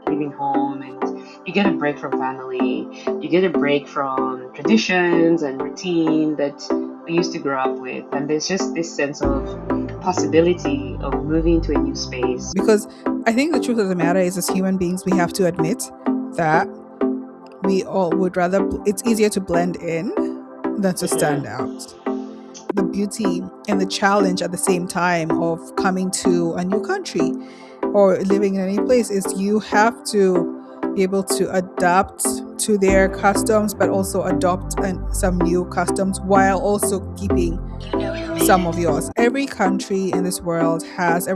leaving home and you get a break from family, you get a break from traditions and routine that we used to grow up with. And there's just this sense of possibility of moving to a new space. Because I think the truth of the matter is, as human beings, we have to admit that we all would rather, it's easier to blend in than to stand Mhm. out. The beauty and the challenge at the same time of coming to a new country or living in any place is you have to be able to adapt to their customs, but also adopt some new customs while also keeping some of yours. Every culture in this world has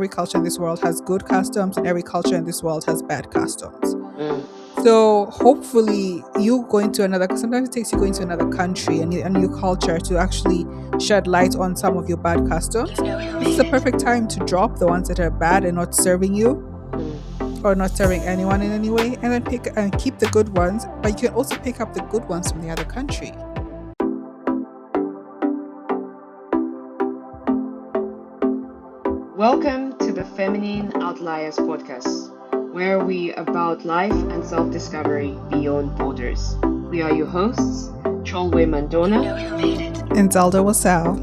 good customs, and every culture in this world has bad customs. Mm. So hopefully, you going to another. Sometimes it takes you going to another country and a new culture to actually shed light on some of your bad customs. This is a perfect time to drop the ones that are bad and not serving you Mm. or not serving anyone in any way, and then pick and keep the good ones. But you can also pick up the good ones from the other country. Welcome to the Feminine Outliers podcast, where we about life and self-discovery beyond borders. We are your hosts, Choolwe And Zelda was Sal.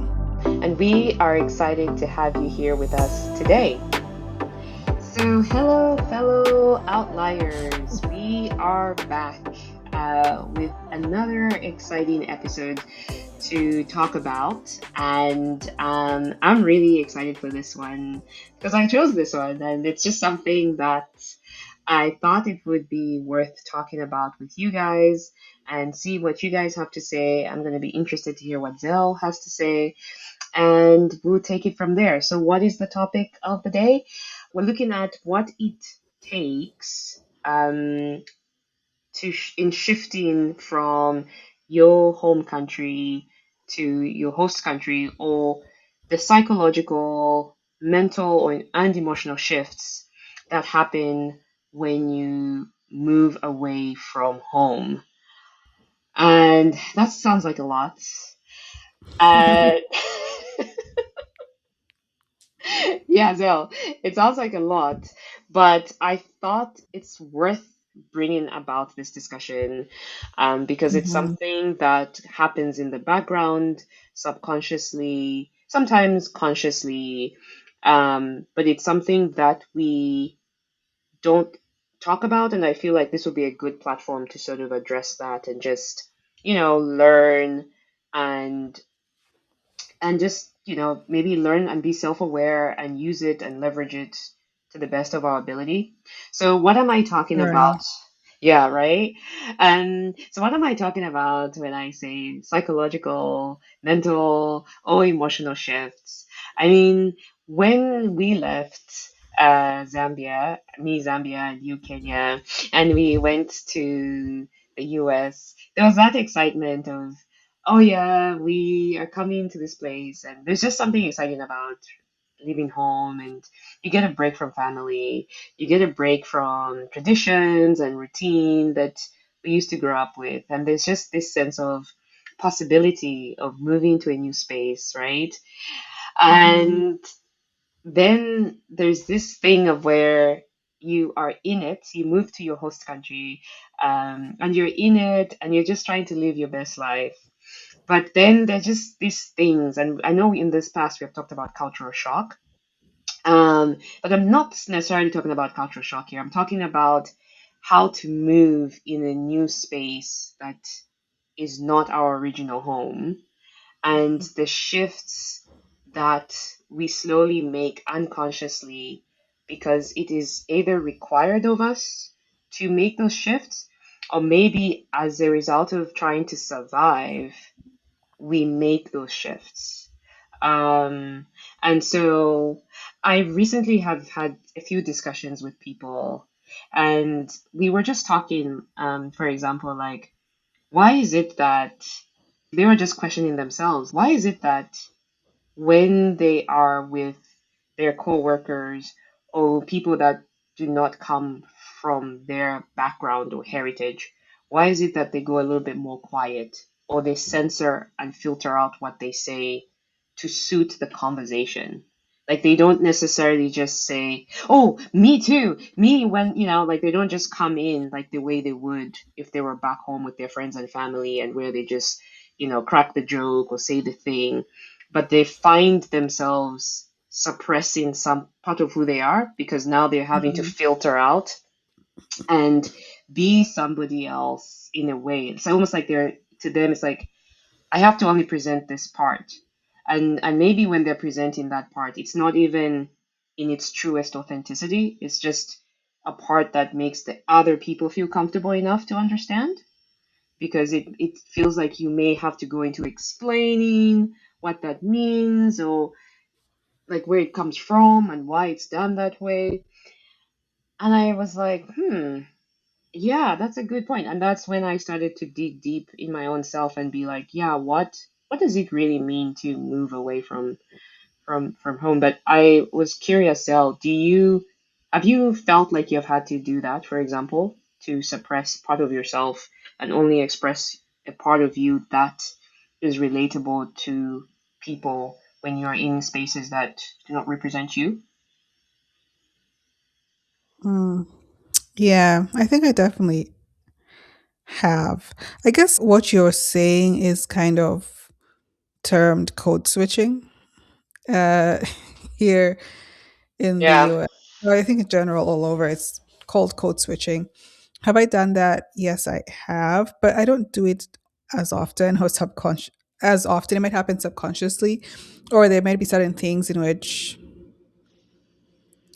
and we are excited to have you here with us today. So, hello, fellow outliers. We are back with another exciting episode to talk about, and I'm really excited for this one because I chose this one, and it's just something that I thought it would be worth talking about with you guys and see what you guys have to say. I'm going to be interested to hear what Zell has to say, and we'll take it from there. So, what is the topic of the day? We're looking at what it takes in shifting from your home country to your host country, or the psychological, mental, and emotional shifts that happen when you move away from home. And that sounds like a lot. Uh, yeah, Zell, it sounds like a lot, but I thought it's worth bringing about this discussion because it's Mhm. something that happens in the background, subconsciously, sometimes consciously, but it's something that we don't talk about, and I feel like this would be a good platform to sort of address that and just, learn and just maybe learn and be self-aware and use it and leverage it to the best of our ability. So what am I talking about? Right. Yeah, right. And so what am I talking about when I say psychological, mental, or emotional shifts? I mean, when we left Zambia and you Kenya, and we went to the US, there was that excitement of, oh yeah, we are coming to this place, and there's just something exciting about leaving home, and you get a break from family, you get a break from traditions and routine that we used to grow up with, and there's just this sense of possibility of moving to a new space, right? Mhm. And then there's this thing of where you are in it, you move to your host country, and you're in it, and you're just trying to live your best life, but then there's just these things, and I know in this past we have talked about cultural shock, but I'm not necessarily talking about cultural shock here. I'm talking about how to move in a new space that is not our original home, and the shifts that we slowly make unconsciously because it is either required of us to make those shifts, or maybe as a result of trying to survive we make those shifts. Um, and so I recently have had a few discussions with people, and we were just talking, for example, like, why is it that they were just questioning themselves? Why is it that when they are with their coworkers or people that do not come from their background or heritage, why is it that they go a little bit more quiet, or they censor and filter out what they say to suit the conversation? Like they don't necessarily just say, "Oh, me too, me," when like they don't just come in like the way they would if they were back home with their friends and family, and where they just crack the joke or say the thing, but they find themselves suppressing some part of who they are because now they're having to Mhm. filter out and be somebody else in a way. It's almost like they're to them, it's like I have to only present this part. And maybe when they're presenting that part, it's not even in its truest authenticity. It's just a part that makes the other people feel comfortable enough to understand. Because it feels like you may have to go into explaining what that means, or like where it comes from and why it's done that way. And I was like, yeah, that's a good point. And that's when I started to dig deep in my own self and be like, yeah, what does it really mean to move away from home? But I was curious, Sel, do you have you felt like you've had to do that, for example, to suppress part of yourself and only express a part of you that is relatable to people when you're in spaces that do not represent you? Mm. Yeah, I think I definitely have. I guess what you're saying is kind of termed code switching uh, here in the Yeah. US. Well, I think in general, all over, it's called code switching. Have I done that? Yes, I have, but I don't do it as often or subconscious. As often, it might happen subconsciously, or there might be certain things in which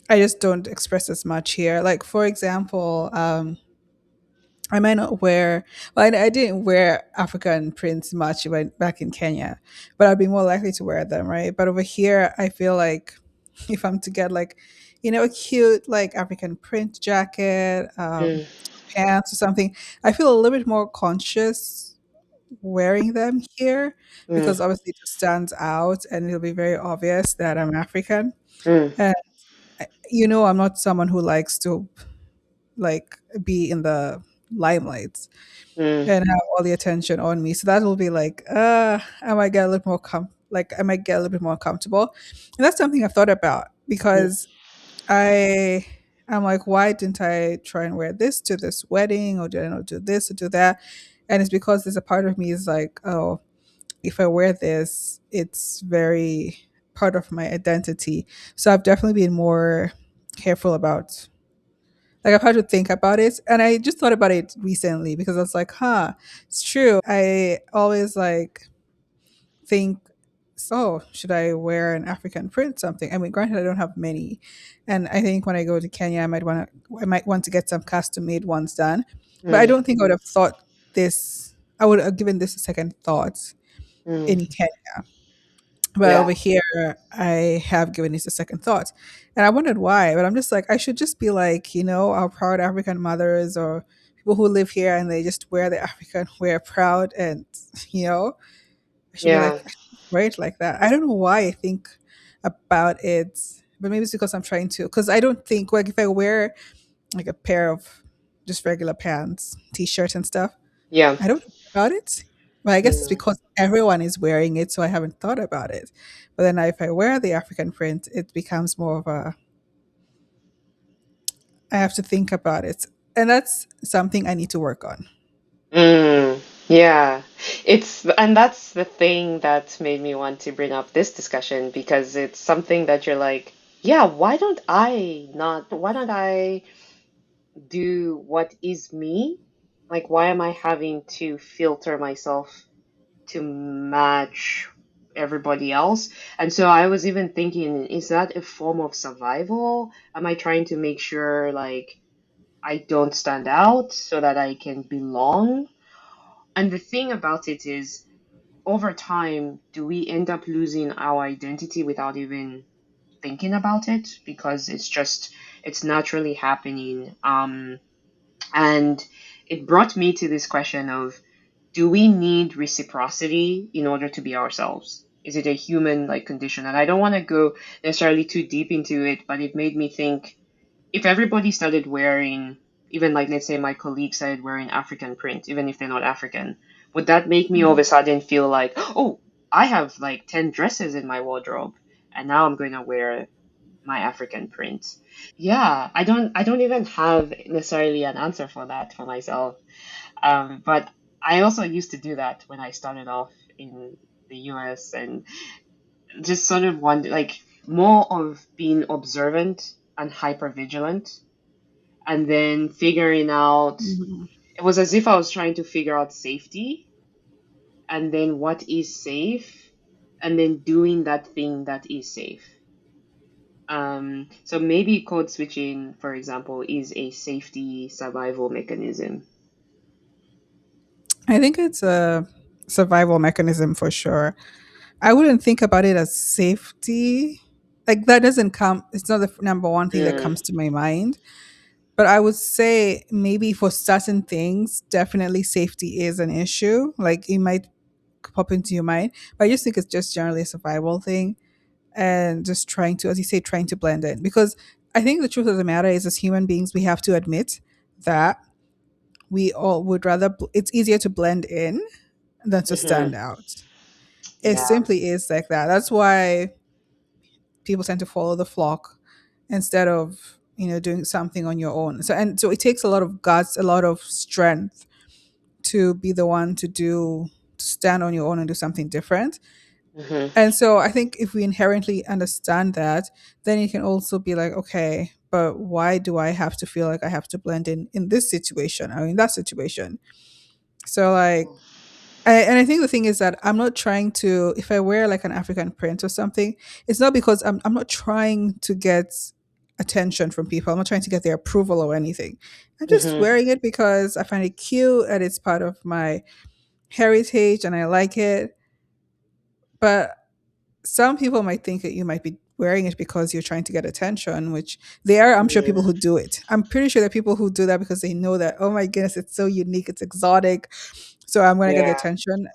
I just don't express as much here. Like, for example, I might not wear, well, I didn't wear African prints much when back in Kenya, but I'd be more likely to wear them, right? But over here, I feel like if I'm to get like, a cute like African print jacket, Mm, pants or something, I feel a little bit more conscious wearing them here mm, because obviously it just stands out and it'll be very obvious that I'm African. mm, And I'm not someone who likes to like be in the limelight mm, and have all the attention on me. So that will be like, I might get a little more I might get a little bit more comfortable. And that's something I've thought about mm, because I'm like, why didn't I try and wear this to this wedding, or did I not do this or do that? And it's because there's a part of me is like, oh, if I wear this, it's very part of my identity. So I've definitely been more careful about, like, I've had to think about it, and I just thought about it recently because I was like, huh, it's true. I always like think, oh, should I wear an African print something? I mean, granted, I don't have many, and I think when I go to Kenya, I might want to get some custom made ones done. But I mm, don't think I would have thought this. I would have given this a second thought in mm. Kenya. But Yeah, over here, I have given this a second thought. And I wondered why, but I'm just like, I should just be like, our proud African mothers or people who live here and they just wear the African wear proud. And, you know, I should be yeah, like, I should wear it like that. I don't know why I think about it, but maybe it's because I'm trying to, because I don't think, like, if I wear like a pair of just regular pants, t shirt and stuff, yeah. I don't think about it. But I guess it's Mm, because everyone is wearing it, so I haven't thought about it. But then if I wear the African print, it becomes more of a, I have to think about it. And that's something I need to work on. mm, yeah. And that's the thing that made me want to bring up this discussion because it's something that you're like, yeah, why don't I do what is me? Like, why am I having to filter myself to match everybody else? And so I was even thinking, is that a form of survival? Am I trying to make sure, like, I don't stand out so that I can belong? And the thing about it is, over time, do we end up losing our identity without even thinking about it? Because it's naturally happening. And it brought me to this question of, do we need reciprocity in order to be ourselves? Is it a human like condition? And I don't want to go necessarily too deep into it, but it made me think, if everybody started wearing, even like let's say my colleagues started wearing African print, even if they're not African, would that make me all of a sudden feel like, oh, I have like 10 dresses in my wardrobe? and now I'm going to wear my African print. Yeah, I don't even have necessarily an answer for that for myself. But I also used to do that when I started off in the US, and just sort of wonder, like, more of being observant and hyper vigilant, and then figuring out. Mhm. It was as if I was trying to figure out safety, and then what is safe, and then doing that thing that is safe. So maybe code switching, for example, is a safety survival mechanism. I think it's a survival mechanism for sure. I wouldn't think about it as safety. Like that doesn't come. It's not the number one thing that Mm, comes to my mind. But I would say maybe for certain things, definitely safety is an issue. Like it might pop into your mind, but I just think it's just generally a survival thing and just trying to, as you say, trying to blend in. Because I think the truth of the matter is, as human beings, we have to admit that we all would rather. It's easier to blend in than to stand hmm. out. It Yeah. simply is like that. That's why people tend to follow the flock instead of doing something on your own. So it takes a lot of guts, a lot of strength to be the one to stand on your own and do something different. Hmm. And so I think if we inherently understand that, then it can also be like, okay, but why do I have to feel like I have to blend in this situation or in that situation? So like and I think the thing is that I'm not trying to, if I wear like an African print or something, it's not because I'm not trying to get attention from people. I'm not trying to get their approval or anything. I'm just Hmm. wearing it because I find it cute and it's part of my heritage and I like it. But some people might think that you might be wearing it because you're trying to get attention, which there are, I'm sure, people Yeah. who do it. I'm pretty sure there are people who do that because they know that, oh my goodness, it's so unique, it's exotic. So I'm going to get the Yeah. attention.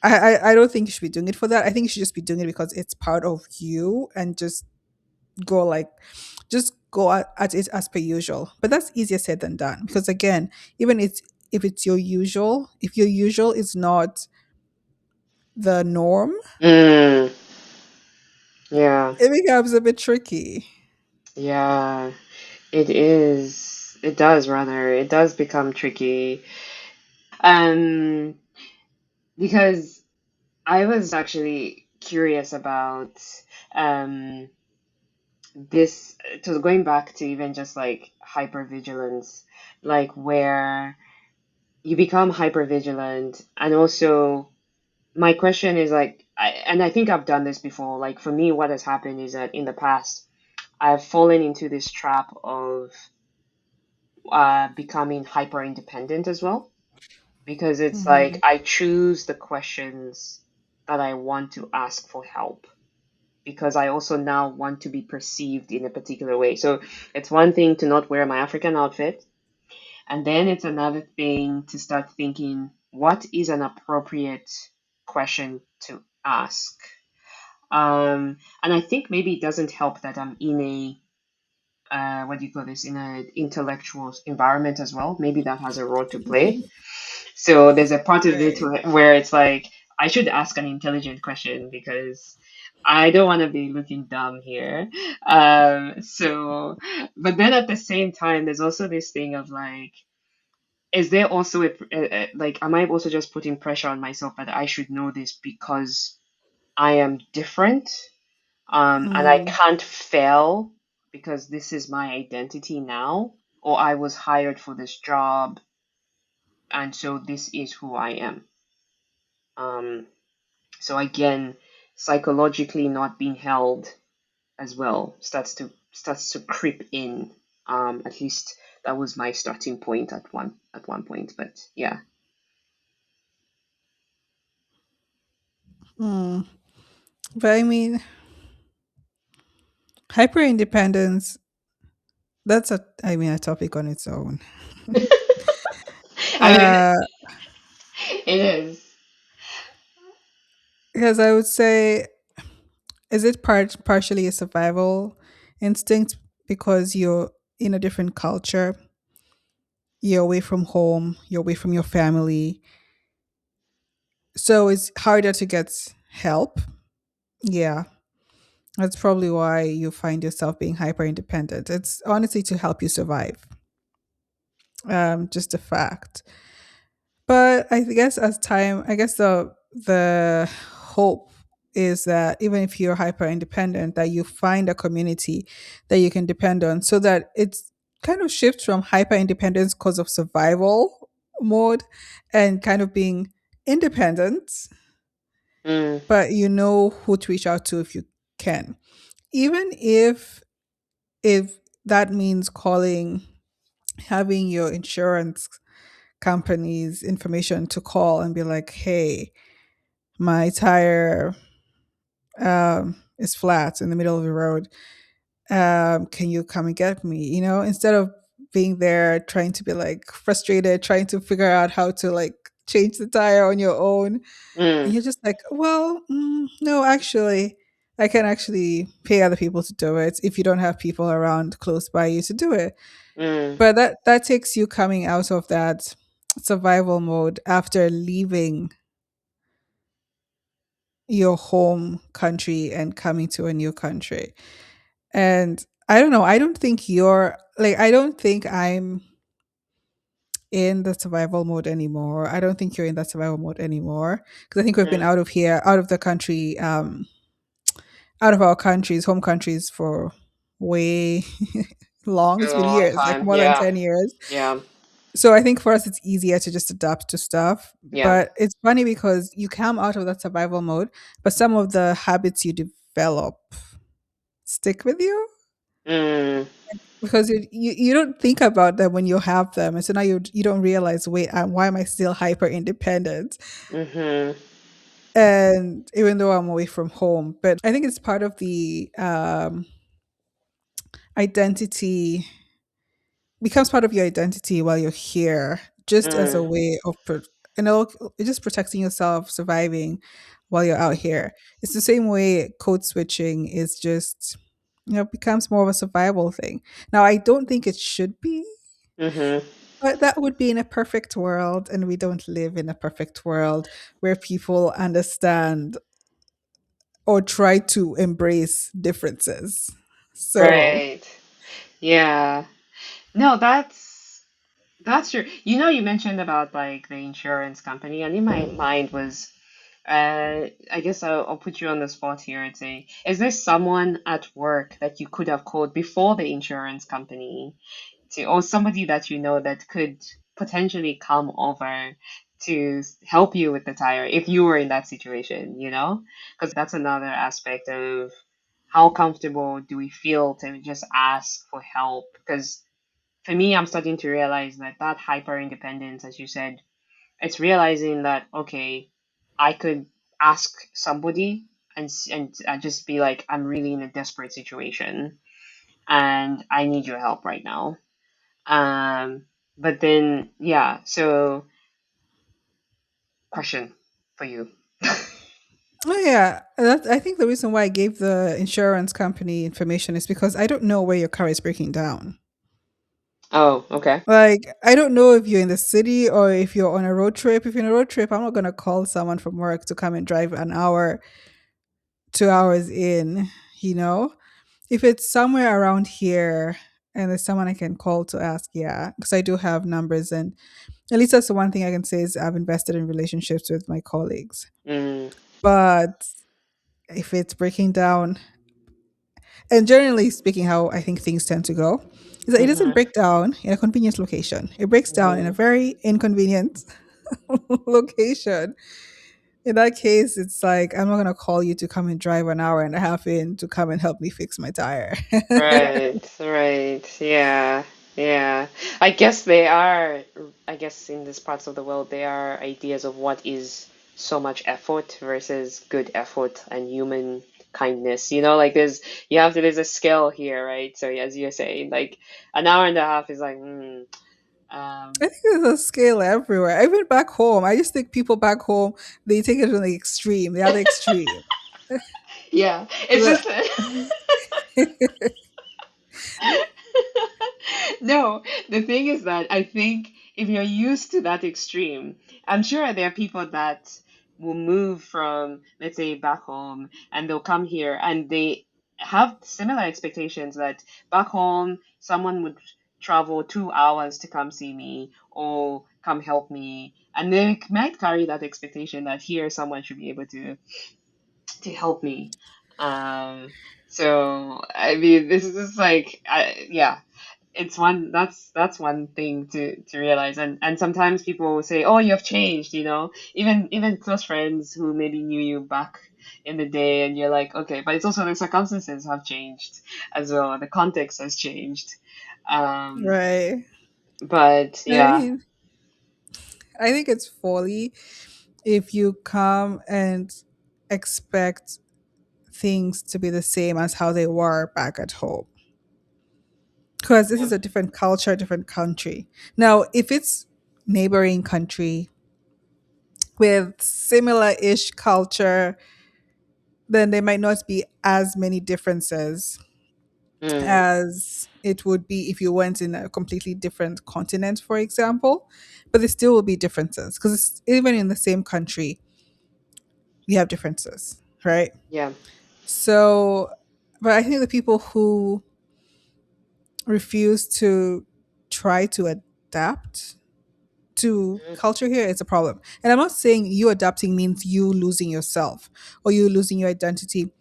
I don't think you should be doing it for that. I think you should just be doing it because it's part of you and go like just go at it as per usual. But that's easier said than done because again, even if it's your usual, if your usual is not the norm, Mm. Yeah. it becomes a bit tricky. Yeah. It is. It does, rather. It does become tricky. Um, because I was actually curious about um this, to going back to even just like hypervigilance, like where you become hypervigilant, and also my question is like, and I think I've done this before. Like for me, what has happened is that in the past, I've fallen into this trap of becoming hyper independent as well, because it's like Mhm. I choose the questions that I want to ask for help, because I also now want to be perceived in a particular way. So it's one thing to not wear my African outfit, and then it's another thing to start thinking, what is an appropriate question to ask? And I think maybe it doesn't help that I'm in a what do you call this, in an intellectual environment as well. Maybe that has a role to play. So there's a part of it Right. where it's like I should ask an intelligent question because I don't want to be looking dumb here. But then at the same time, there's also this thing of like, is there also like, am I also just putting pressure on myself that I should know this because I am different, and I Mm. can't fail because this is my identity now, or I was hired for this job, and so this is who I am. Um, so again, psychologically not being held as well starts to creep in. At least that was my starting point at one point. But yeah. Mm. But I mean, hyper independence, that's a topic on its own. I mean, Uh, it is. because I would say, is it partially a survival instinct because you're in a different culture, you're away from home, you're away from your family, so it's harder to get help. Yeah, That's probably why you find yourself being hyper independent. It's honestly to help you survive. Just a fact. But I guess as time, I guess the hope is that even if you're hyper independent, that you find a community that you can depend on, so that it's kind of shifts from hyper independence because of survival mode and kind of being independent, Mm, but you know who to reach out to if you can. Even if that means calling, having your insurance company's information to call and be like, hey, my tire is flat in the middle of the road. Can you come and get me? Instead of being there trying to be like frustrated, trying to figure out how to like change the tire on your own. And mm, you're just like, well, no, actually, I can actually pay other people to do it if you don't have people around close by you to do it. mm, But that takes you coming out of that survival mode after leaving your home country and coming to a new country. And I don't know, I don't think you're like, I don't think I'm in the survival mode anymore. I don't think you're in that survival mode anymore because I think we've been mm. out of here, out of the country, out of our countries, home countries for way long. For It's a been long years, like time. more than Yeah. 10 years. Yeah. So I think for us, it's easier to just adapt to stuff. Yeah. But it's funny because you come out of that survival mode, but some of the habits you develop stick with you Mm, because you don't think about them when you have them. And so now you don't realize, wait, why am I still hyper independent? mm-hmm. And even though I'm away from home, but I think it's part of the identity, becomes part of your identity while you're here, just as a Mm, way of, you know, just protecting yourself, surviving while you're out here. It's the same way code switching is just, becomes more of a survival thing. Now, I don't think it should be, mm-hmm. but that would be in a perfect world, and we don't live in a perfect world where people understand or try to embrace differences. So, Right. Yeah. No, that's true. You mentioned about like the insurance company, and in my mind was, I guess I'll put you on the spot here and say, is there someone at work that you could have called before the insurance company to, or somebody that you know that could potentially come over to help you with the tire if you were in that situation, you know? Because that's another aspect of how comfortable do we feel to just ask for help? Because for me, I'm starting to realize that that hyper independence, as you said, it's realizing that, okay, I could ask somebody and just be like, I'm really in a desperate situation and I need your help right now. Um, but then, yeah, so question for you. oh yeah, I think the reason why I gave the insurance company information is because I don't know where your car is breaking down. Oh, okay. Like, I don't know if you're in the city or if you're on a road trip. If you're on a road trip, I'm not gonna call someone from work to come and drive an hour, 2 hours in. You know, if it's somewhere around here and there's someone I can call to ask, yeah, because I do have numbers, and at least that's the one thing I can say is I've invested in relationships with my colleagues. Mm, But if it's breaking down, and generally speaking, how I think things tend to go is that it doesn't mm-hmm, break down in a convenient location. It breaks down in a mm-hmm. very inconvenient location. In that case, it's like, I'm not going to call you to come and drive an hour and a half in to come and help me fix my tire. Right, right. Yeah, yeah. I guess they are, I guess in these parts of the world, there are ideas of what is so much effort versus good effort and human kindness. Like there's a scale here, right? So as you're saying, like an hour and a half is like, I think there's a scale everywhere. Even back home, I just think people back home, they take it to the extreme, the other extreme. yeah, it's The- just no, the thing is that I think if you're used to that extreme, I'm sure there are people that will move from, let's say, back home and they'll come here and have similar expectations that back home someone would travel 2 hours to come see me or come help me, and they might carry that expectation that here someone should be able to help me. Um, so I mean, this is just like, yeah, it's one that's one thing to realize, and sometimes people will say, oh, you have changed, even close friends who maybe knew you back in the day, and you're like, okay, but it's also the circumstances have changed as well, the context has changed. um Right. but I yeah. mean, I think it's folly if you come and expect things to be the same as how they were back at home. Because this Yeah. is a different culture, different country. Now, if it's neighboring country with similar-ish culture, then there might not be as many differences Mm, as it would be if you went in a completely different continent, for example. But there still will be differences because even in the same country, you have differences, right? yeah. So, but I think the people who refuse to try to adapt to Mhm. culture here is a problem. And I'm not saying you adapting means you losing yourself or you losing your identity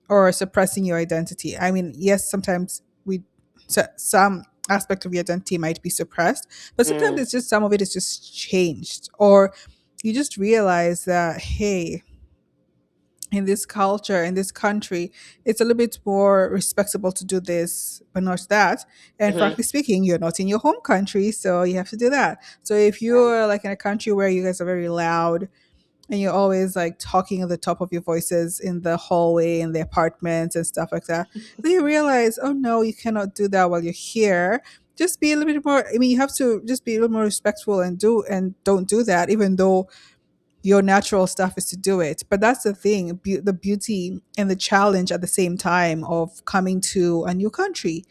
or suppressing your identity. I mean, yes, sometimes some aspect of your identity might be suppressed, but sometimes Mm, it's just some of it is just changed, or you just realize that hey, in this culture, in this country, it's a little bit more respectable to do this, but not that. And mhm. frankly speaking, you're not in your home country, so you have to do that. So if Yeah. you're like in a country where you guys are very loud and you're always like talking at the top of your voices in the hallway in the apartments and stuff like that, then you realize, oh no, you cannot do that while you're here. Just be a little bit more. I mean, you have to just be a little more respectful and don't do that, even though your natural stuff is to do it. But that's the thing, the beauty and the challenge at the same time of coming to a new country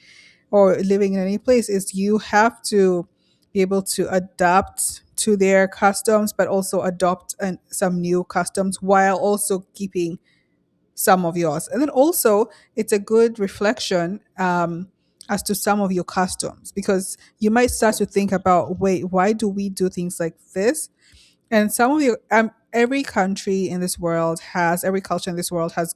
or living in any place is you have to be able to adapt to their customs, but also adopt some new customs while also keeping some of yours. And then also, it's a good reflection as to some of your customs because you might start to think about, wait, why do we do things like this? And some of you, every culture in this world has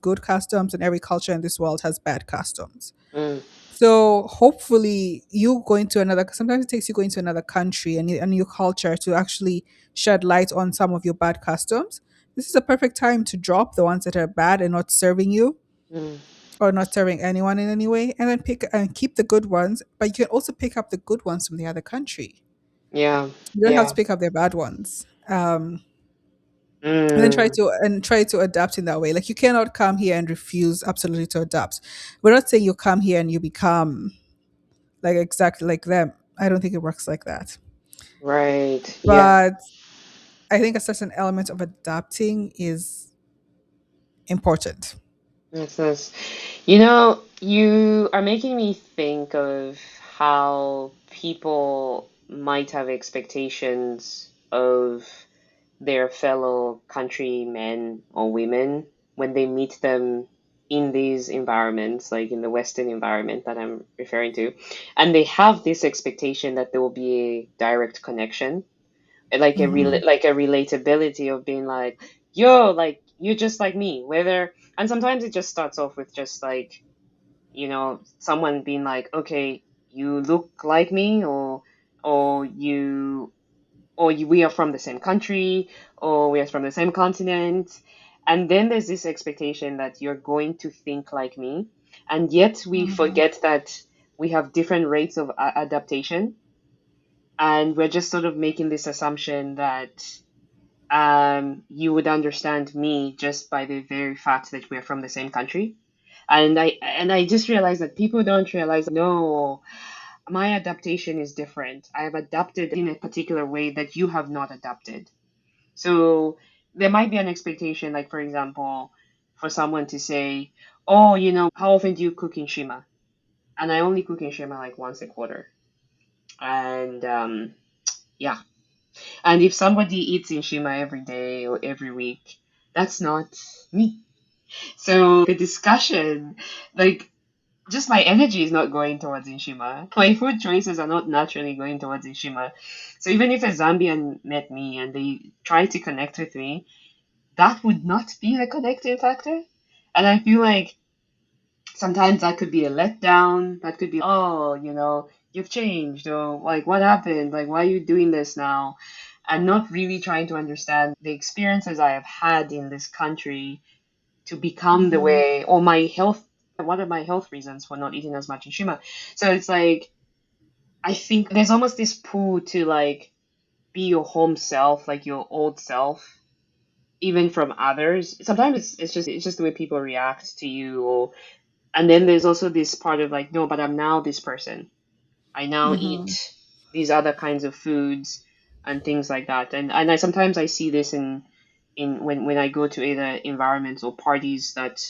good customs, and every culture in this world has bad customs. Mm, So hopefully, you going to another. Sometimes it takes you going to another country and a new culture to actually shed light on some of your bad customs. This is a perfect time to drop the ones that are bad and not serving you mm. or not serving anyone in any way, and then pick and keep the good ones. But you can also pick up the good ones from the other country. Yeah. You don't have to Yeah. pick up their bad ones. And then Mm, try to adapt in that way. Like you cannot come here and refuse absolutely to adapt. We're not saying you come here and you become like exactly like them. I don't think it works like that. right. Yeah. But I think a certain element of adapting is important. That's nice. You are making me think of how people might have expectations of their fellow countrymen or women when they meet them in these environments, like in the Western environment that I'm referring to. And they have this expectation that there will be a direct connection, like Hmm. like a relatability of being like, yo, like you're just like me, whether, and sometimes it just starts off with just like, someone being like, okay, you look like me, or you we are from the same country, or we are from the same continent, and then there's this expectation that you're going to think like me, and yet we Hmm. forget that we have different rates of adaptation, and we're just sort of making this assumption that you would understand me just by the very fact that we're from the same country. And I just realized that people don't realize that, no, my adaptation is different. I have adapted in a particular way that you have not adapted. So there might be an expectation, like for example, for someone to say, "Oh, how often do you cook in Shima?" And I only cook in Shima like once a quarter. And yeah, and if somebody eats in Shima every day or every week, that's not me. So the discussion, like, just my energy is not going towards Inshima. My food choices are not naturally going towards Inshima. So even if a Zambian met me and they try to connect with me, that would not be the connecting factor. And I feel like sometimes that could be a letdown. That could be, oh, you've changed, or like, what happened? Like, why are you doing this now? And not really trying to understand the experiences I have had in this country to become the Mhm. way, or my health. What are my health reasons for not eating as much in Shima? So it's like, I think there's almost this pull to like be your home self, like your old self, even from others. Sometimes it's just the way people react to you, or and then there's also this part of like, no, but I'm now this person. I now Mhm. eat these other kinds of foods and things like that. And I sometimes I see this in when I go to either environments or parties that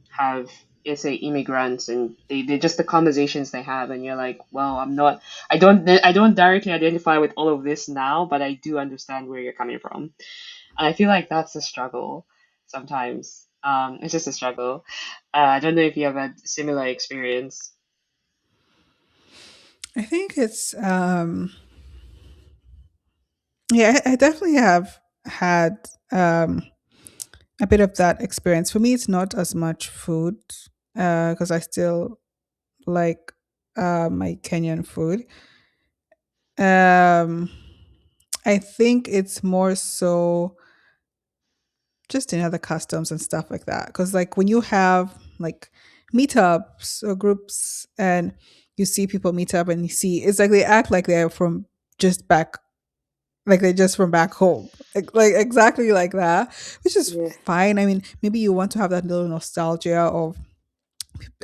have, let's say, immigrants, and they just the conversations they have, and you're like, well, I don't directly identify with all of this now, but I do understand where you're coming from. And I feel like that's a struggle sometimes. It's just a struggle. I don't know if you have a similar experience. I think it's yeah, I definitely have had a bit of that experience. For me, it's not as much food because I still like my Kenyan food. Um, I think it's more so just in other customs and stuff like that. Because like when you have like meetups or groups and you see people meet up and you see it's like they act like they're from just back like they're just from back home like exactly like that, which is Yeah. fine. I mean, maybe you want to have that little nostalgia of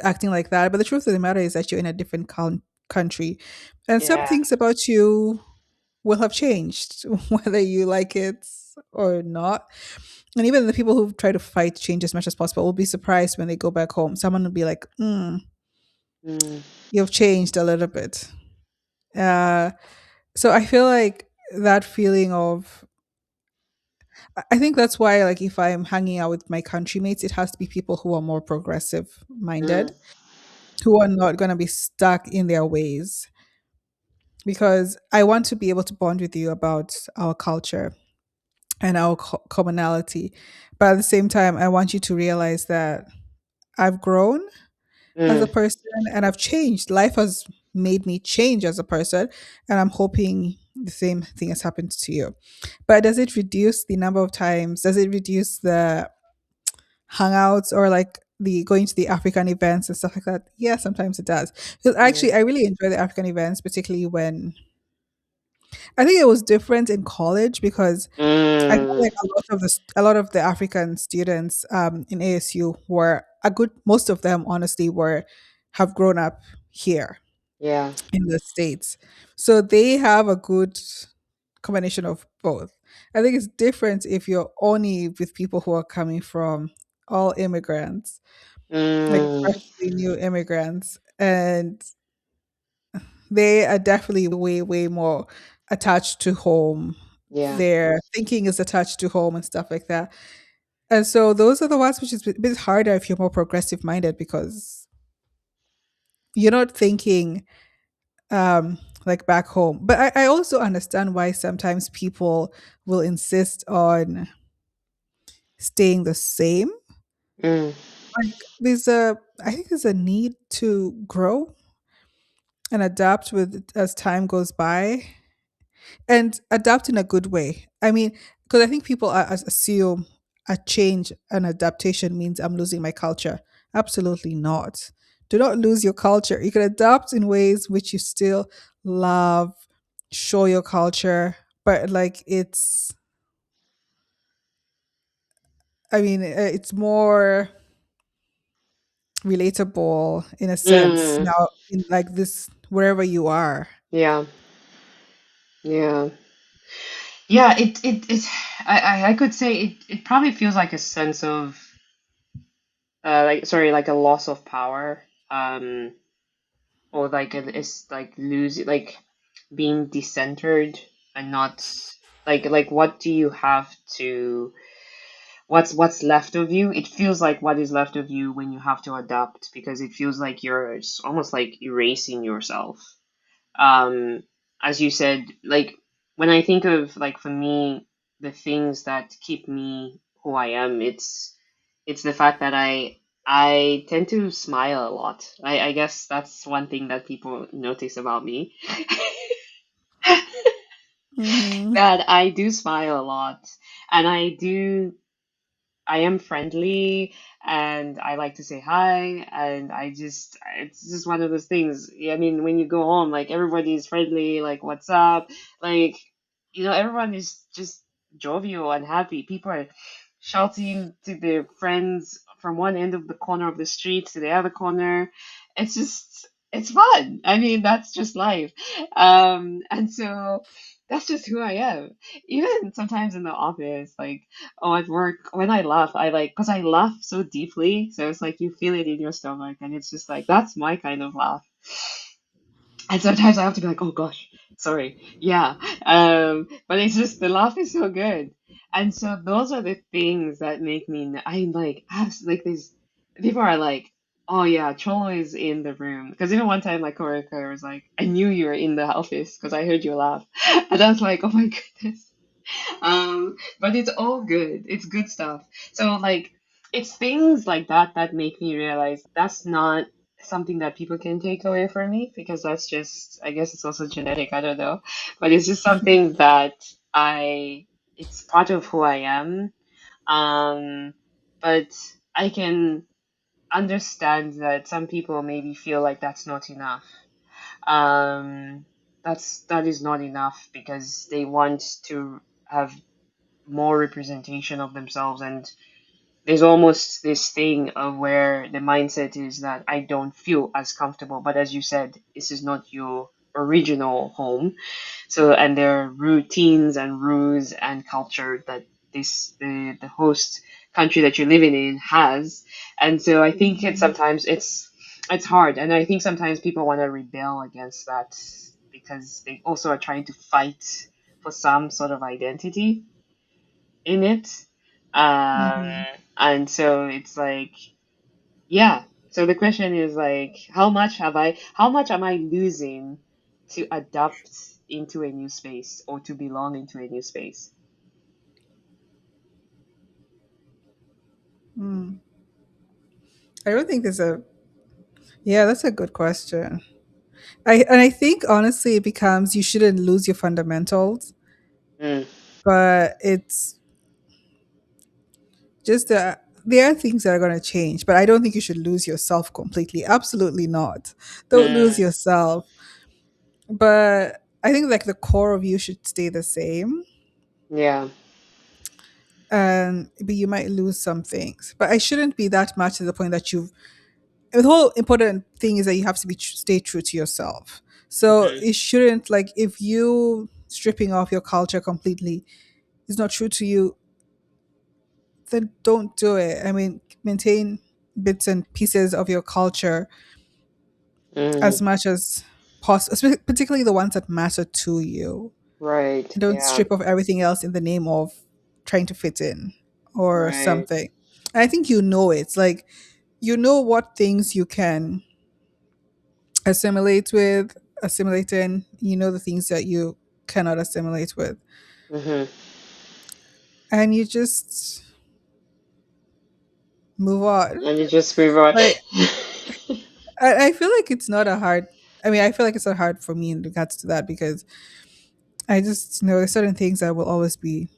acting like that, but the truth of the matter is that you're in a different country and some Yeah. things about you will have changed whether you like it or not. And even the people who try to fight change as much as possible will be surprised when they go back home. Someone will be like, Mm, you've changed a little bit. uh, so I feel like that feeling of I think that's why, like, if I'm hanging out with my country mates, it has to be people who are more progressive mm, minded, who are not going to be stuck in their ways. Because I want to be able to bond with you about our culture and our commonality. But at the same time, I want you to realize that I've grown as a mm, person and I've changed. Life has made me change as a person. And I'm hoping the same thing has happened to you. But does it reduce the number of times? Does it reduce the hangouts or like the going to the African events and stuff like that? Yeah, sometimes it does. Because yeah. actually, I really enjoy the African events, particularly when I think it was different in college because I feel Mm, like a lot of the African students in ASU were a good. Most of them, honestly, were have grown up here yeah. in the states, so they have a good combination of both. I think it's different if you're only with people who are coming from all immigrants, like Mm, freshly new immigrants, and they are definitely way more attached to home. yeah. Their thinking is attached to home and stuff like that. And so those are the ones which is a bit harder if you're more progressive minded because you're not thinking like back home. But I also understand why sometimes people will insist on staying the same. Mm, Like I think there's a need to grow and adapt with as time goes by and adapt in a good way. I mean, because I think people assume a change and adaptation means I'm losing my culture. Absolutely not. Do not lose your culture. You can adapt in ways which you still love, show your culture, but like I mean, it's more relatable in a sense mm, now in like this wherever you are. yeah. Yeah. Yeah. It. I could say it probably feels like a sense of like, sorry, like a loss of power. Or like it's like losing, like being decentered and not like what do you have to what's left of you. It feels like what is left of you when you have to adapt, because it feels like you're, it's almost like erasing yourself. Um, as you said, like when I think of, like, for me, the things that keep me who I am, it's the fact that I tend to smile a lot. I guess that's one thing that people notice about me. Mm-hmm. That I do smile a lot, and I am friendly, and I like to say hi, and it's just one of those things. Yeah, I mean, when you go home, like, everybody's friendly, like, what's up? Like, everyone is just jovial and happy. People are shouting to their friends from one end of the corner of the street to the other corner. It's fun. I mean, that's just life. And so that's just who I am. Even sometimes in the office, like, oh, at work, when I laugh, I like, because I laugh so deeply. So it's like you feel it in your stomach, and it's just like, that's my kind of laugh. And sometimes I have to be like, oh gosh, sorry. Yeah. But it's just, the laugh is so good. And so those are the things that make me, I'm like, like, these people are like, oh yeah, Cholo is in the room. Because even one time my coworker was like, I knew you were in the office because I heard you laugh. And I was like, oh my goodness. But it's all good. It's good stuff. So, like, it's things like that that make me realize that's not something that people can take away from me, because that's just, I guess it's also genetic. I don't know, but it's just something that it's part of who I am. Um, but I can understand that some people maybe feel like that's not enough. Um, that is not enough because they want to have more representation of themselves, and there's almost this thing of where the mindset is that I don't feel as comfortable, but as you said, this is not your original home. So, and there are routines and rules and culture that the host country that you're living in has. And so I think sometimes it's hard, and I think sometimes people want to rebel against that because they also are trying to fight for some sort of identity in it. Um, Mm-hmm. and so it's like, yeah. So the question is like, how much am I losing to adapt into a new space or to belong into a new space? Mm. I don't think there's a yeah, that's a good question. I think honestly it becomes you shouldn't lose your fundamentals, Mm, but it's just there are things that are going to change, but I don't think you should lose yourself completely. Absolutely not. Don't lose mm, yourself. But I think like the core of you should stay the same. yeah. And but you might lose some things. But I shouldn't be that much to the point that you've the whole important thing is that you have to stay true to yourself. So Mm, it shouldn't like if you stripping off your culture completely is not true to you, then don't do it. I mean, maintain bits and pieces of your culture mm, as much as possible, particularly the ones that matter to you. right. And don't Yeah. strip off everything else in the name of trying to fit in or Right. something. And I think you know it. Like you know what things you can assimilate with, assimilate in. You know the things that you cannot assimilate with, Mm-hmm. and you just move on. And you just move on. Like I feel like it's not a hard. I mean, I feel like it's not hard for me in regards to that because I just know there's certain things that will always be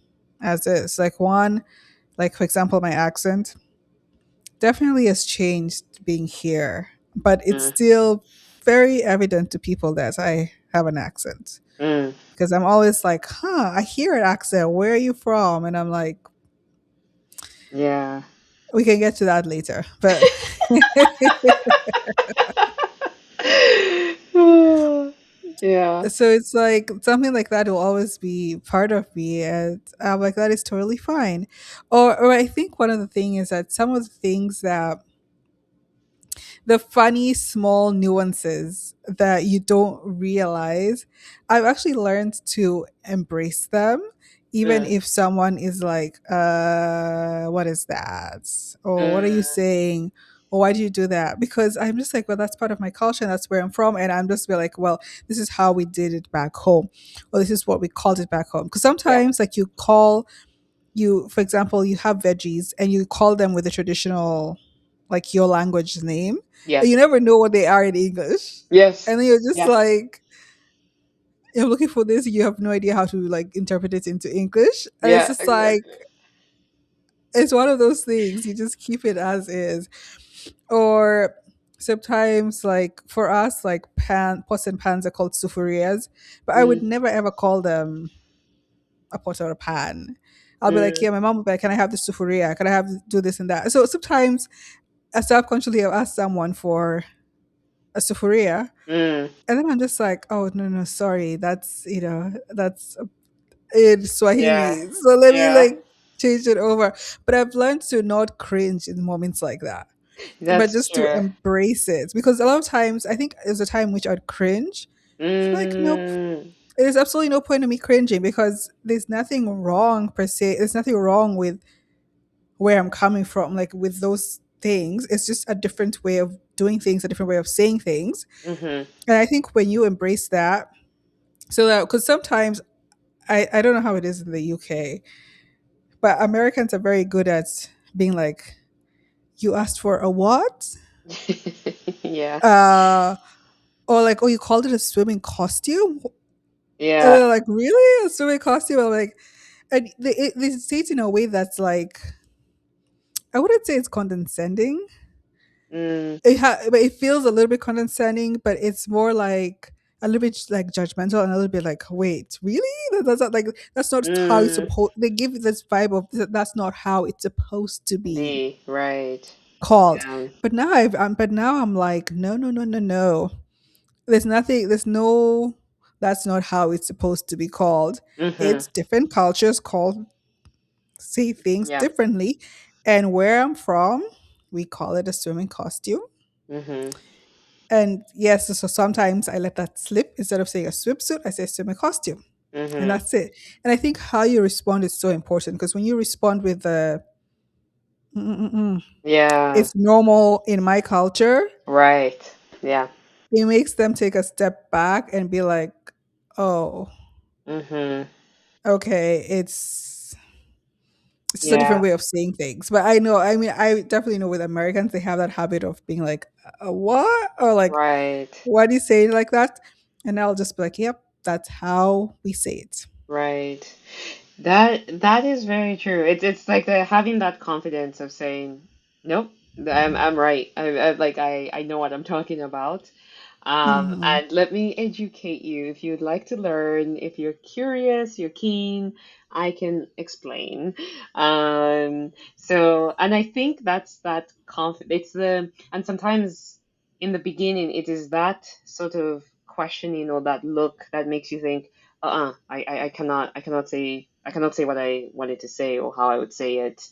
as is. Like one, like for example, my accent definitely has changed being here, but it's Mm, still very evident to people that I have an accent mm, because I'm always like, huh, I hear an accent. Where are you from? And I'm like, yeah. we can get to that later. But Yeah. so it's like something like that will always be part of me. And I'm like, that is totally fine. Or I think one of the things is that some of the things that the funny small nuances that you don't realize, I've actually learned to embrace them even Mm, if someone is like, what is that? Or what are you mm, saying? Or why do you do that? Because I'm just like, well, that's part of my culture and that's where I'm from. And I'm just be like, well, this is how we did it back home. Or this is what we called it back home. Because yeah. sometimes, like, you call, you, for example, you have veggies and you call them with the traditional, like, your language name. And you Yes. never know what they are in English. Yes. And then you're just Yeah. like, you're looking for this, you have no idea how to like interpret it into English. And it's Yeah. just like, Exactly. it's one of those things, you just keep it as is. Or sometimes, like for us, like pots and pans are called sufurias, but I would Mm, never ever call them a pot or a pan. I'll be like, mm, yeah, my mom will be like, can I have the sufuria? Can I have do this and that? So sometimes I subconsciously I'll ask someone for a sufuria, mm. and then I'm just like, oh no, no, sorry, that's that's in Yeah. Swahili. So let me Yeah. like change it over. But I've learned to not cringe in moments like that, but That's just to true. embrace it. Because a lot of times, I think there's a time which I'd cringe. I'm like, nope, Mm, there's absolutely no point in me cringing because there's nothing wrong per se. There's nothing wrong with where I'm coming from, like with those things. It's just a different way of doing things, a different way of saying things. mm-hmm. And I think when you embrace that, so that because sometimes I don't know how it is in the UK, but Americans are very good at being like, you asked for a what? Yeah. Uh, or like, oh, you called it a swimming costume? And Yeah. they're like, really? A swimming costume? I'm like, and they say it in a way that's like, I wouldn't say it's condescending. Mm, But it feels a little bit condescending, but it's more like a little bit like judgmental and a little bit like, wait, really? That's not like that's not how it's mm. supposed. They give this vibe of that's not how it's supposed to be The right. called. Yeah. But now I'm like, no, no, no, no, no. There's nothing. There's no. That's not how it's supposed to be called. Mm-hmm. It's different cultures say things Yeah. differently, and where I'm from, we call it a swimming costume. Mm-hmm. And yes, so sometimes I let that slip. Instead of saying a swimsuit, I say swimming costume, and Mm-hmm. that's it. And I think how you respond is so important because when you respond with the "Mm, mm, mm, mm," Yeah. it's normal in my culture, Right. Yeah. it makes them take a step back and be like, oh, Mm-hmm. okay, it's just a different Yeah. way of saying things. But I know, I mean, I definitely know with Americans, they have that habit of being like, what? Or like, Right. why do you say it like that? And I'll just be like, yep, that's how we say it. Right. That is very true. It's like the having that confidence of saying, nope, I'm right. I know what I'm talking about. Hmm. And let me educate you. If you'd like to learn, if you're curious, you're keen, I can explain. And I think that's that confidence. And sometimes in the beginning, it is that sort of questioning or that look that makes you think, I cannot say what I wanted to say or how I would say it.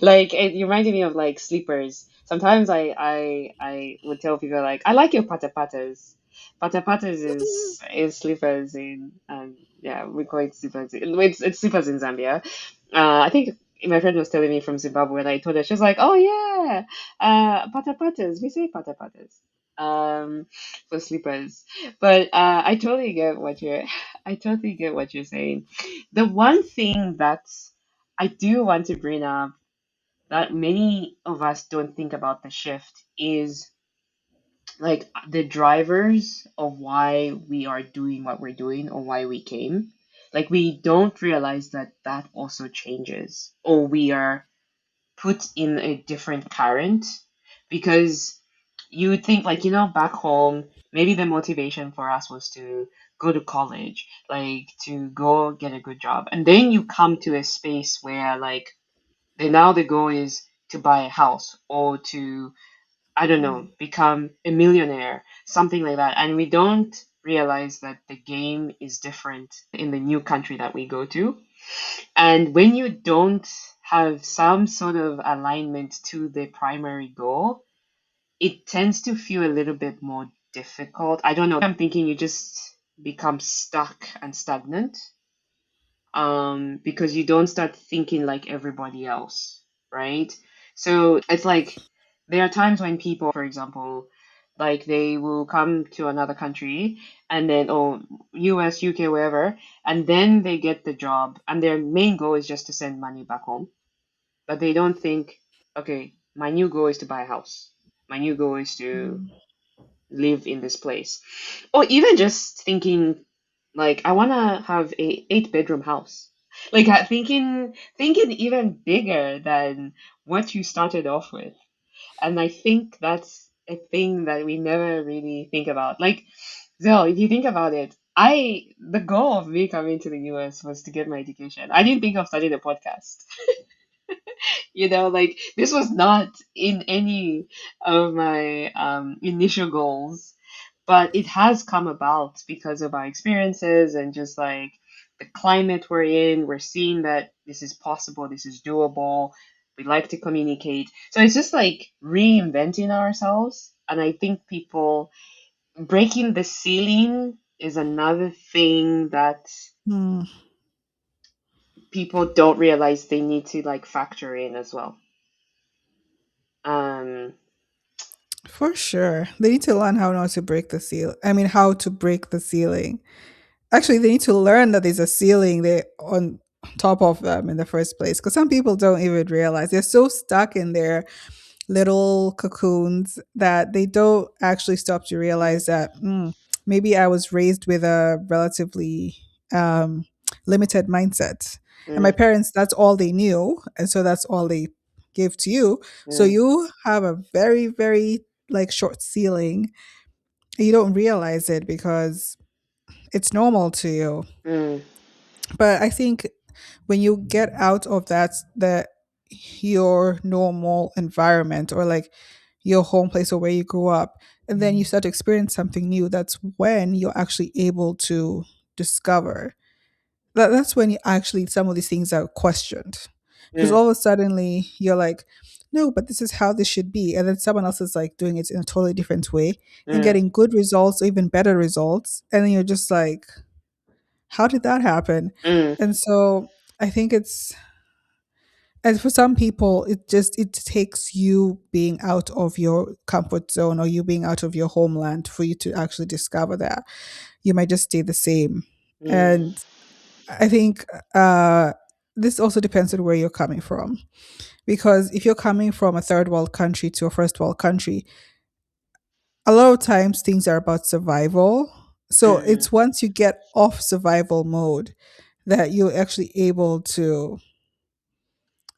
Like it reminded me of like sleepers. Sometimes I would tell people like I like your pata patas. Pata patas is sleepers in yeah, we call it sleepers. It's sleepers in Zambia. I think my friend was telling me from Zimbabwe and I told her, she was like, oh yeah, pata patas, we say pata patas. For sleepers. But I totally get what you're saying. The one thing that I do want to bring up that many of us don't think about the shift is like the drivers of why we are doing what we're doing or why we came. Like we don't realize that that also changes or we are put in a different current because you would think like back home maybe the motivation for us was to go to college, like to go get a good job, and then you come to a space where like now the goal is to buy a house or to, I don't know, become a millionaire, something like that, and we don't realize that the game is different in the new country that we go to. And when you don't have some sort of alignment to the primary goal, it tends to feel a little bit more difficult. I don't know. I'm thinking you just become stuck and stagnant. because you don't start thinking like everybody else, right? So it's like there are times when people, for example, like they will come to another country and then, oh, US, UK, wherever, and then they get the job and their main goal is just to send money back home. But they don't think, okay, my new goal is to buy a house. My new goal is to Mm. live in this place. Or even just thinking like I want to have a 8 bedroom house. Like thinking even bigger than what you started off with. And I think that's a thing that we never really think about. Like Zell, if you think about it, the goal of me coming to the US was to get my education. I didn't think of starting a podcast. Like this was not in any of my initial goals, but it has come about because of our experiences and just like the climate we're in. We're seeing that this is possible, this is doable. We like to communicate. So it's just like reinventing ourselves. And I think people breaking the ceiling is another thing that Mm. people don't realize they need to like factor in as well. Um, For sure. They need to learn how not to break the seal. I mean, how to break the ceiling. Actually, they need to learn that there's a ceiling there on top of them in the first place. Because some people don't even realize they're so stuck in their little cocoons that they don't actually stop to mm, realize that maybe I was raised with a relatively um, limited mindset. And my mm, parents, that's all they knew. And so that's all they gave to you. So mm, you have a very, very like short ceiling. And you don't realize it because it's normal to you. mm, But I think when you get out of that your normal environment or like your home place or where you grew up, and then you start to experience something new, that's when you're actually able to discover that's when you actually some of these things are questioned, because mm, all of a suddenly you're like, no, but this is how this should be, and then someone else is like doing it in a totally different way and mm, getting good results or even better results, and then you're just like, how did that happen? mm, And so I think it's, and for some people it takes you being out of your comfort zone or you being out of your homeland for you to actually discover that you might just stay the same. mm, And I think uh this also depends on where you're coming from, because if you're coming from a third world country to a first world country, a lot of times things are about survival. So mm, it's once you get off survival mode that you're actually able to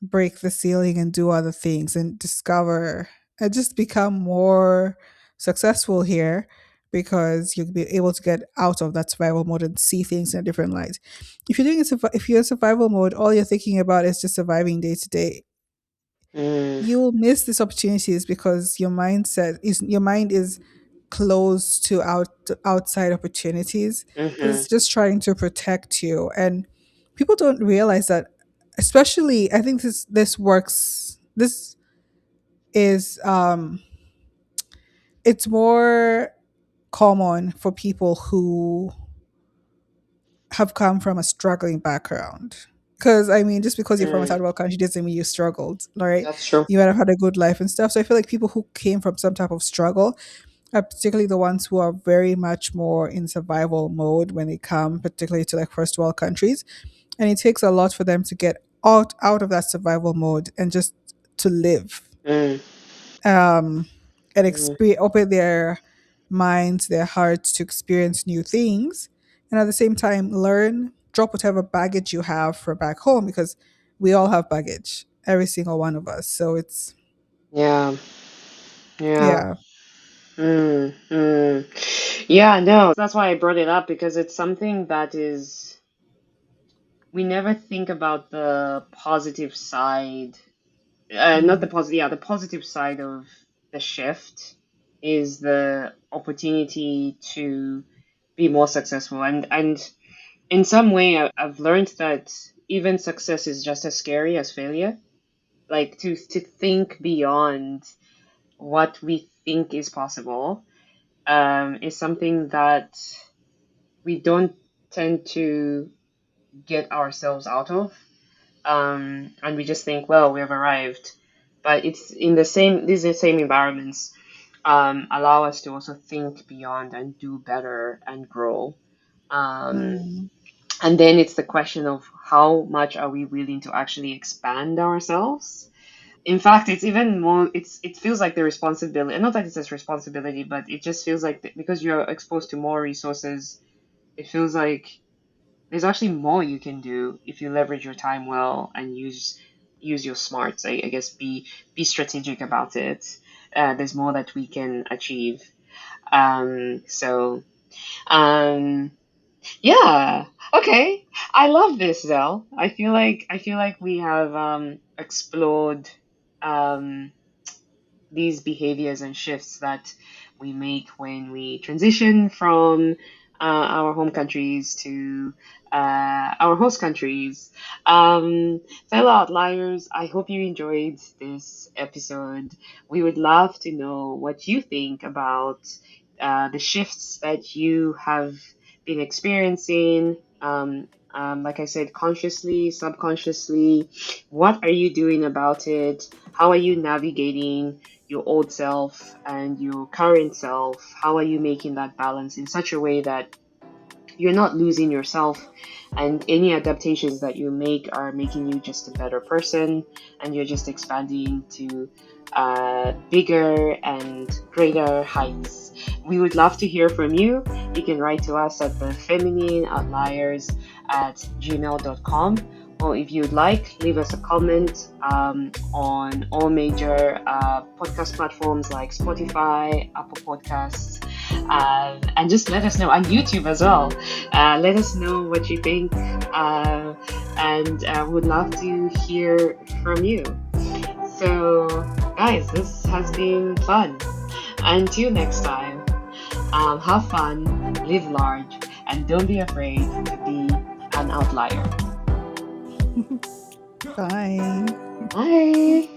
break the ceiling and do other things and discover and just become more successful here, because you'll be able to get out of that survival mode and see things in a different light. If you're doing if you're in survival mode, all you're thinking about is just surviving day to day, mm, you will miss these opportunities because your mind is closed to outside opportunities, because mhm, it's just trying to protect you. And people don't realize that, especially I think this is it's more common for people who have come from a struggling background. Because I mean, just because you're from a mm. third world country doesn't mean you struggled, right? That's true. You might have had a good life and stuff. So I feel like people who came from some type of struggle are particularly the ones who are very much more in survival mode when they come, particularly to like first world countries. And it takes a lot for them to get out of that survival mode and just to live, Mm, um, and mm, open their minds, their hearts to experience new things, and at the same time learn, drop whatever baggage you have for back home, because we all have baggage, every single one of us. So it's yeah, yeah. yeah. Mm, mm. Yeah, no, that's why I brought it up because it's something that is, we never think about the positive side. Not the Mm, positive, yeah, the positive side of the shift is the opportunity to be more successful. And in some way, I've learned that even success is just as scary as failure. Like to think beyond what we think is possible is something that we don't tend to. get ourselves out of. And we just think, well, we've arrived. But it's in the same, these are the same environments allow us to also think beyond and do better and grow. Um, Mm. and then it's the question of how much are we willing to actually expand ourselves. In fact, it's even more. It feels like the responsibility. Not that it's a responsibility, but it just feels like because you're exposed to more resources, it feels like there's actually more you can do if you leverage your time well and use your smarts. I guess be strategic about it. There's more that we can achieve. So um, yeah, okay. I love this, Zell. I feel like we have explored um these behaviors and shifts that we make when we transition from our home countries to our host countries. Fellow outliers, I hope you enjoyed this episode. We would love to know what you think about the shifts that you have been experiencing. Like I said, consciously, subconsciously, what are you doing about it? How are you navigating your old self and your current self? How are you making that balance in such a way that you're not losing yourself, and any adaptations that you make are making you just a better person, and you're just expanding to bigger and greater heights? We would love to hear from you. You can write to us at the feminine outliers at gmail.com, or if you'd like, leave us a comment on all major podcast platforms like Spotify, Apple Podcasts, and just let us know, and YouTube as well. Let us know what you think, and would love to hear from you. So, guys, this has been fun. Until next time, have fun, live large, and don't be afraid to be an outlier. Bye. Bye.